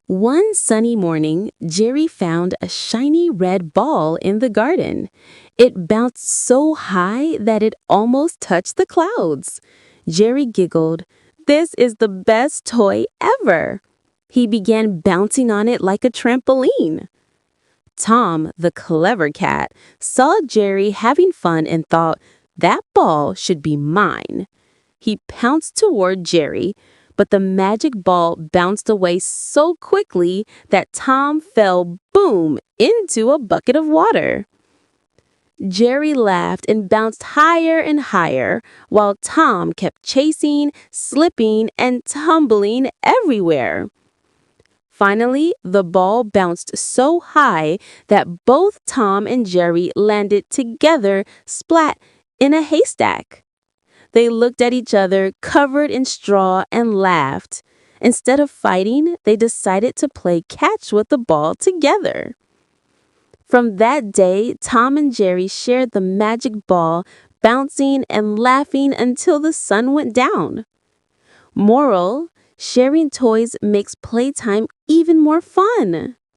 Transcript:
One sunny morning, Jerry found a shiny red ball in the garden. It bounced so high that it almost touched the clouds. Jerry giggled. "This is the best toy ever." He began bouncing on it like a trampoline. Tom, the clever cat, saw Jerry having fun and thought, "That ball should be mine." He pounced toward Jerry, but the magic ball bounced away so quickly that Tom fell boom into a bucket of water. Jerry laughed and bounced higher and higher, while Tom kept chasing, slipping, and tumbling everywhere. Finally, the ball bounced so high that both Tom and Jerry landed together, splat, in a haystack. They looked at each other, covered in straw, and laughed. Instead of fighting, they decided to play catch with the ball together. From that day, Tom and Jerry shared the magic ball, bouncing and laughing until the sun went down. Moral: sharing toys makes playtime even more fun.